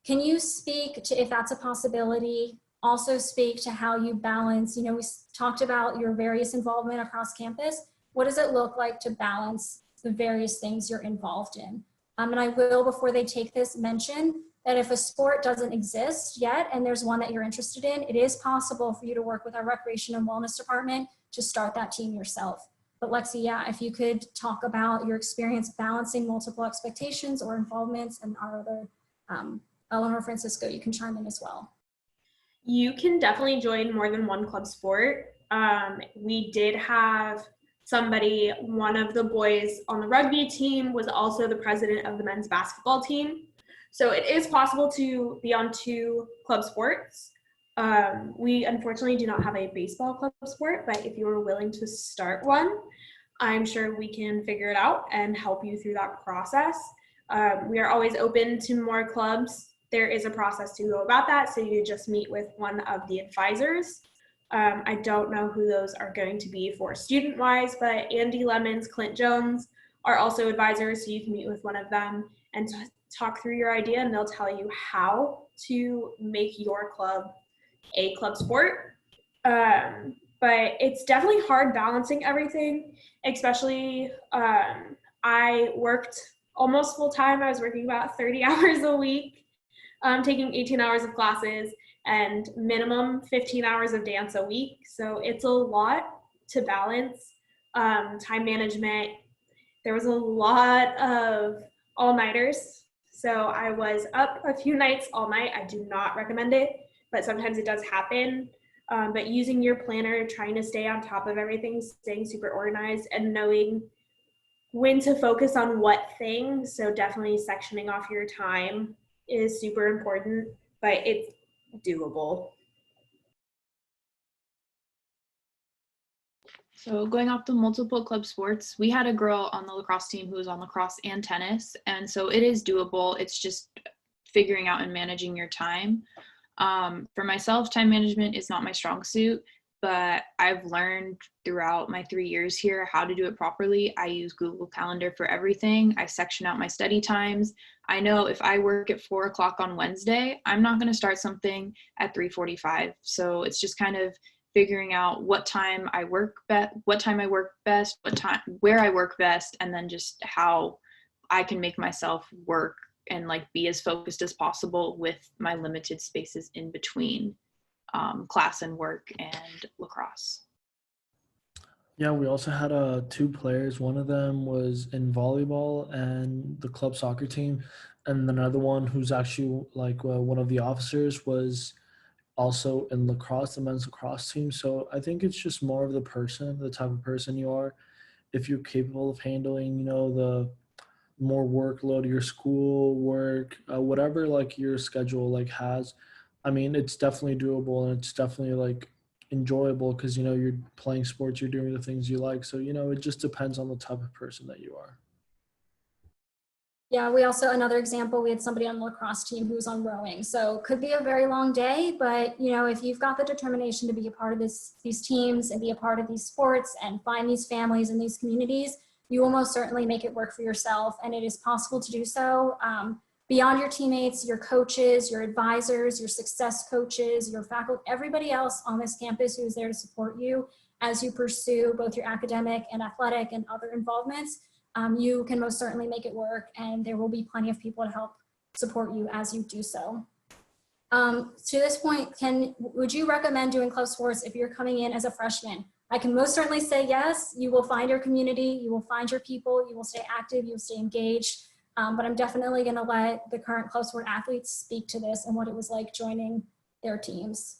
Can you speak to if that's a possibility? Also speak to how you balance, you know, we talked about your various involvement across campus. What does it look like to balance the various things you're involved in? And I will, before they take this, mention that if a sport doesn't exist yet and there's one that you're interested in, it is possible for you to work with our Recreation and Wellness Department to start that team yourself. But Lexi, yeah, if you could talk about your experience balancing multiple expectations or involvements, and our other, Eleanor, Francisco, you can chime in as well. You can definitely join more than one club sport. We did have somebody, one of the boys on the rugby team was also the president of the men's basketball team. So it is possible to be on two club sports. We unfortunately do not have a baseball club sport, but if you are willing to start one, I'm sure we can figure it out and help you through that process. We are always open to more clubs. There is a process to go about that, so you just meet with one of the advisors. I don't know who those are going to be for student-wise, but Andy Lemons, Clint Jones are also advisors, so you can meet with one of them and talk through your idea, and they'll tell you how to make your club a club sport. But it's definitely hard balancing everything, especially I worked almost full time. I was working about 30 hours a week, taking 18 hours of classes and minimum 15 hours of dance a week. So it's a lot to balance. Time management. There was a lot of all-nighters. So I was up a few nights all night. I do not recommend it, but sometimes it does happen. But using your planner, trying to stay on top of everything, staying super organized, and knowing when to focus on what thing. So definitely sectioning off your time is super important, but it's doable. So going off the multiple club sports, we had a girl on the lacrosse team who was on lacrosse and tennis. And so it is doable. It's just figuring out and managing your time. For myself, time management is not my strong suit, but I've learned throughout my 3 years here how to do it properly. I use Google Calendar for everything. I section out my study times. I know if I work at 4 o'clock on Wednesday, I'm not going to start something at 3:45. So it's just kind of figuring out what time I work best, where I work best, and then just how I can make myself work and like be as focused as possible with my limited spaces in between class and work and lacrosse. Yeah, we also had 2 players. One of them was in volleyball and the club soccer team, and another one who's actually like one of the officers was also in lacrosse, the men's lacrosse team. So I think it's just more of the person, the type of person you are. If you're capable of handling, the more workload, your school work, whatever like your schedule like has, I mean, it's definitely doable and it's definitely like enjoyable because you're playing sports, you're doing the things you like. So it just depends on the type of person that you are. Yeah, we also, another example, we had somebody on the lacrosse team who was on rowing. So it could be a very long day, but if you've got the determination to be a part of these teams and be a part of these sports and find these families and these communities, you will most certainly make it work for yourself. And it is possible to do so beyond your teammates, your coaches, your advisors, your success coaches, your faculty, everybody else on this campus who is there to support you as you pursue both your academic and athletic and other involvements. You can most certainly make it work, and there will be plenty of people to help support you as you do so. To this point, would you recommend doing club sports if you're coming in as a freshman? I can most certainly say yes. You will find your community, you will find your people, you will stay active, you will stay engaged, but I'm definitely gonna let the current club sport athletes speak to this and what it was like joining their teams.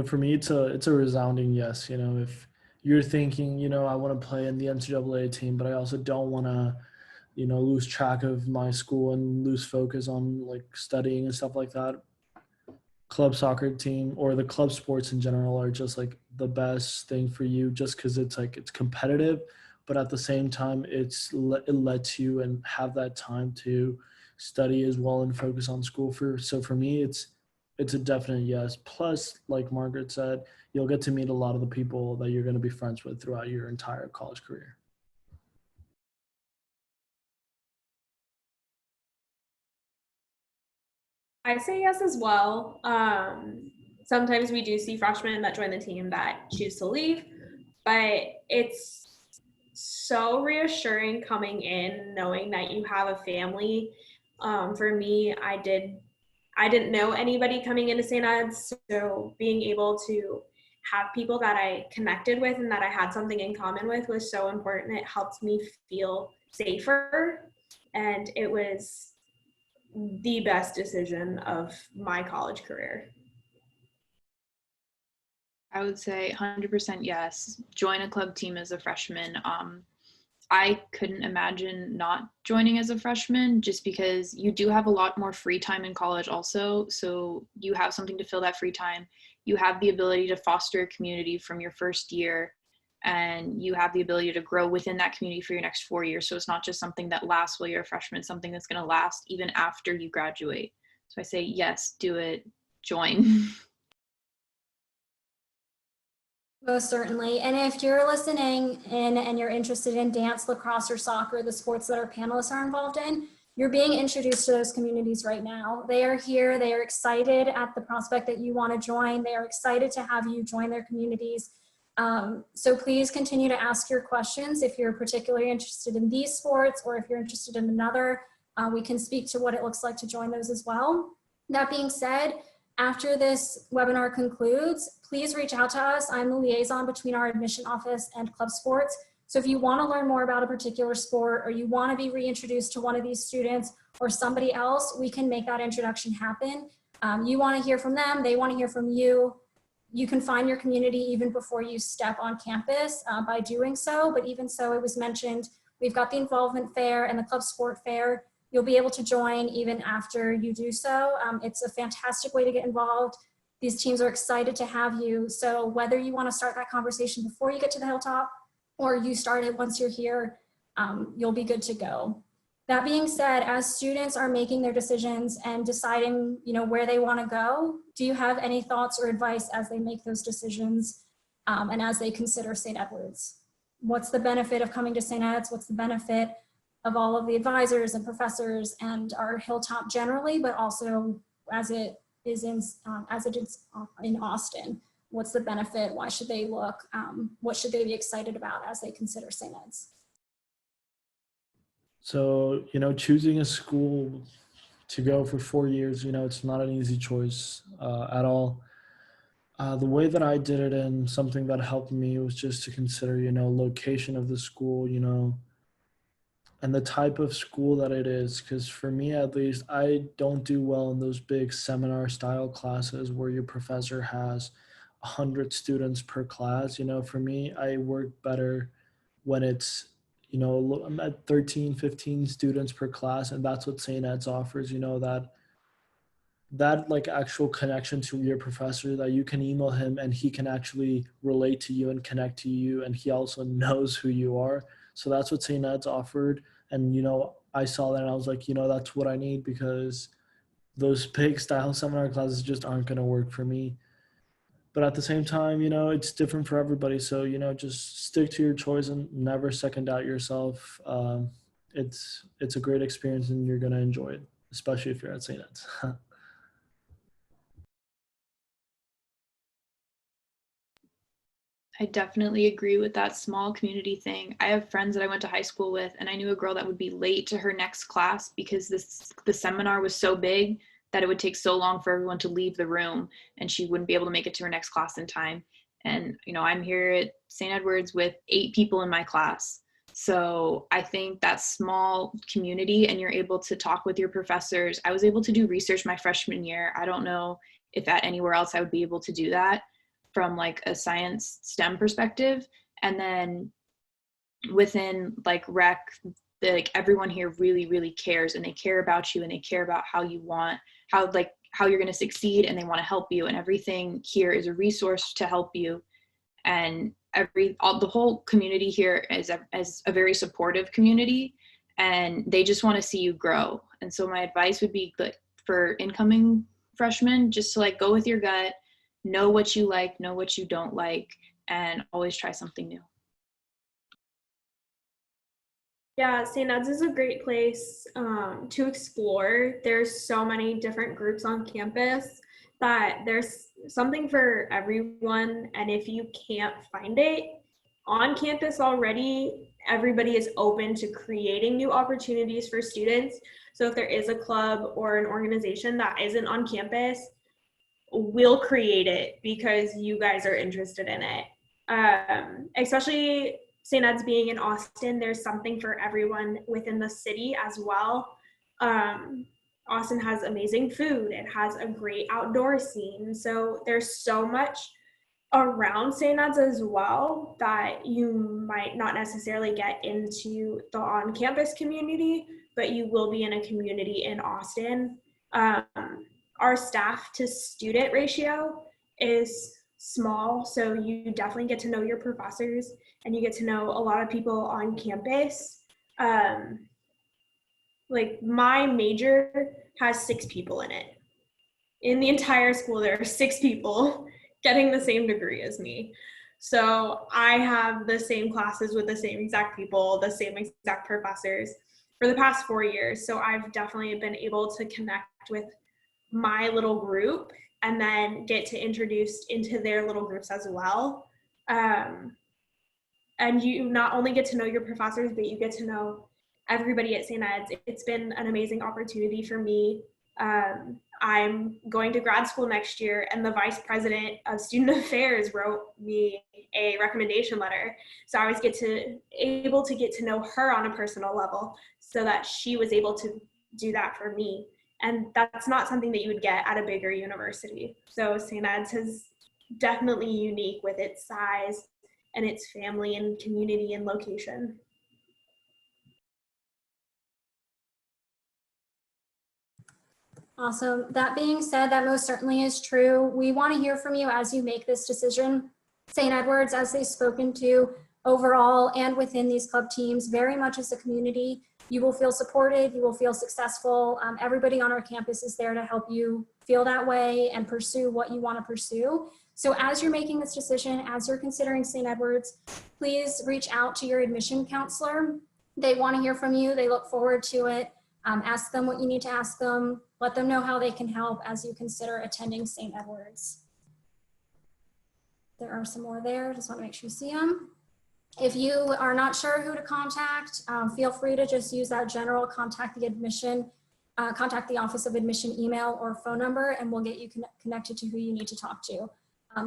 For me, it's a resounding yes. If you're thinking, I want to play in the NCAA team, but I also don't want to, lose track of my school and lose focus on like studying and stuff like that. Club soccer team or the club sports in general are just like the best thing for you just because it's competitive, but at the same time, it lets you and have that time to study as well and focus on school. So for me, it's a definite yes. Plus, like Margaret said, you'll get to meet a lot of the people that you're going to be friends with throughout your entire college career. I say yes as well. Sometimes we do see freshmen that join the team that choose to leave, but it's so reassuring coming in knowing that you have a family. For me, I didn't know anybody coming into St. Ed's, so being able to have people that I connected with and that I had something in common with was so important. It helped me feel safer, and it was the best decision of my college career. I would say 100% yes. Join a club team as a freshman. I couldn't imagine not joining as a freshman, just because you do have a lot more free time in college also. So you have something to fill that free time. You have the ability to foster a community from your first year, and you have the ability to grow within that community for your next 4 years. So it's not just something that lasts while you're a freshman, something that's going to last even after you graduate. So I say, yes, do it, join. Most certainly. And if you're listening in and you're interested in dance, lacrosse, or soccer, the sports that our panelists are involved in, you're being introduced to those communities right now. They are here. They are excited at the prospect that you want to join. They are excited to have you join their communities. So please continue to ask your questions if you're particularly interested in these sports, or if you're interested in another. We can speak to what it looks like to join those as well. That being said, after this webinar concludes, please reach out to us. I'm the liaison between our admission office and club sports. So if you want to learn more about a particular sport, or you want to be reintroduced to one of these students or somebody else, we can make that introduction happen. You want to hear from them, they want to hear from you. You can find your community even before you step on campus by doing so. But even so, it was mentioned, we've got the involvement fair and the club sport fair. You'll be able to join even after you do so. It's a fantastic way to get involved. These teams are excited to have you. So whether you want to start that conversation before you get to the Hilltop, or you start it once you're here, you'll be good to go. That being said, as students are making their decisions and deciding, where they want to go, do you have any thoughts or advice as they make those decisions and as they consider St. Edward's? What's the benefit of coming to St. Ed's? What's the benefit of all of the advisors and professors and our Hilltop generally, but also as it is in Austin? What's the benefit? Why should they look? What should they be excited about as they consider St. Ed's? So, choosing a school to go for 4 years, it's not an easy choice at all. The way that I did it, and something that helped me, was just to consider, location of the school, and the type of school that it is. Because for me, at least, I don't do well in those big seminar style classes where your professor has 100 students per class. For me, I work better when it's, I'm at 13, 15 students per class, and that's what St. Ed's offers, that like actual connection to your professor, that you can email him and he can actually relate to you and connect to you, and he also knows who you are. So that's what St. Ed's offered. And, I saw that and I was like, that's what I need, because those big style seminar classes just aren't going to work for me. But at the same time, it's different for everybody. So, just stick to your choice and never second doubt yourself. It's a great experience and you're going to enjoy it, especially if you're at St. Ed's. I definitely agree with that small community thing. I have friends that I went to high school with, and I knew a girl that would be late to her next class because the seminar was so big that it would take so long for everyone to leave the room, and she wouldn't be able to make it to her next class in time. And, I'm here at St. Edward's with 8 people in my class. So I think that small community, and you're able to talk with your professors. I was able to do research my freshman year. I don't know if at anywhere else I would be able to do that from like a science STEM perspective. And then within like rec, like everyone here really, really cares, and they care about you, and they care about how you want, how you're going to succeed, and they want to help you. And everything here is a resource to help you. And the whole community here is a very supportive community, and they just want to see you grow. And so my advice would be for incoming freshmen, just to go with your gut, know what you like, know what you don't like, and always try something new. Yeah, St. Ed's is a great place to explore. There's so many different groups on campus that there's something for everyone. And if you can't find it on campus already, everybody is open to creating new opportunities for students. So if there is a club or an organization that isn't on campus, we'll create it because you guys are interested in it. Especially St. Ed's being in Austin, there's something for everyone within the city as well. Austin has amazing food. It has a great outdoor scene. So there's so much around St. Ed's as well that you might not necessarily get into the on-campus community, but you will be in a community in Austin. Our staff to student ratio is small, so you definitely get to know your professors and you get to know a lot of people on campus. Like my major has 6 people in it. In the entire school, there are 6 people getting the same degree as me. So I have the same classes with the same exact people, the same exact professors for the past 4 years. So I've definitely been able to connect with my little group and then get to introduced into their little groups as well. And you not only get to know your professors, but you get to know everybody at St. Ed's. It's been an amazing opportunity for me. I'm going to grad school next year, and the vice president of student affairs wrote me a recommendation letter. So I was able to get to know her on a personal level so that she was able to do that for me. And that's not something that you would get at a bigger university. So St. Ed's is definitely unique with its size and its family and community and location. Awesome. That being said, that most certainly is true. We want to hear from you as you make this decision. St. Edward's, as they've spoken to overall and within these club teams, very much as a community, you will feel supported, you will feel successful. Everybody on our campus is there to help you feel that way and pursue what you want to pursue. So as you're making this decision, as you're considering St. Edward's, please reach out to your admission counselor. They want to hear from you. They look forward to it. Ask them what you need to ask them. Let them know how they can help as you consider attending St. Edward's. There are some more there. Just want to make sure you see them. If you are not sure who to contact, feel free to just use that general contact the Office of Admission email or phone number, and we'll get you connected to who you need to talk to.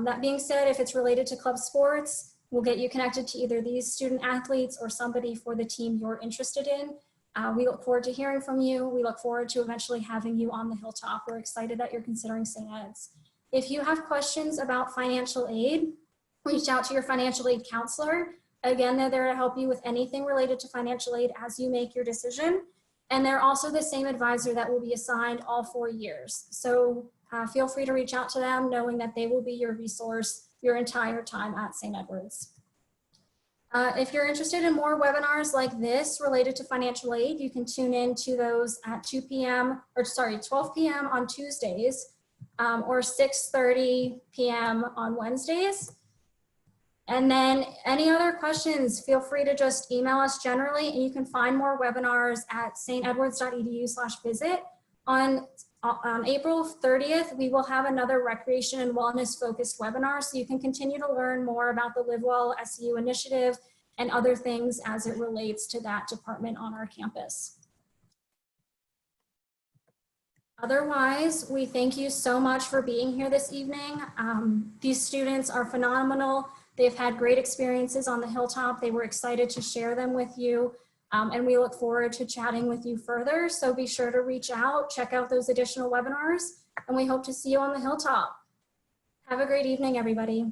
That being said, if it's related to club sports, we'll get you connected to either these student athletes or somebody for the team you're interested in. We look forward to hearing from you. We look forward to eventually having you on the Hilltop. We're excited that you're considering St. Ed's. If you have questions about financial aid, reach out to your financial aid counselor. Again, they're there to help you with anything related to financial aid as you make your decision. And they're also the same advisor that will be assigned all 4 years. So feel free to reach out to them knowing that they will be your resource your entire time at St. Edward's. If you're interested in more webinars like this related to financial aid, you can tune in to those at 12 p.m. on Tuesdays or 6:30 p.m. on Wednesdays. And then any other questions, feel free to just email us generally, and you can find more webinars at stedwards.edu/visit. On April 30th, we will have another recreation and wellness focused webinar, so you can continue to learn more about the Live Well SU initiative and other things as it relates to that department on our campus. Otherwise, we thank you so much for being here this evening. These students are phenomenal. They've had great experiences on the Hilltop. They were excited to share them with you. And we look forward to chatting with you further. So be sure to reach out, check out those additional webinars, and we hope to see you on the Hilltop. Have a great evening, everybody.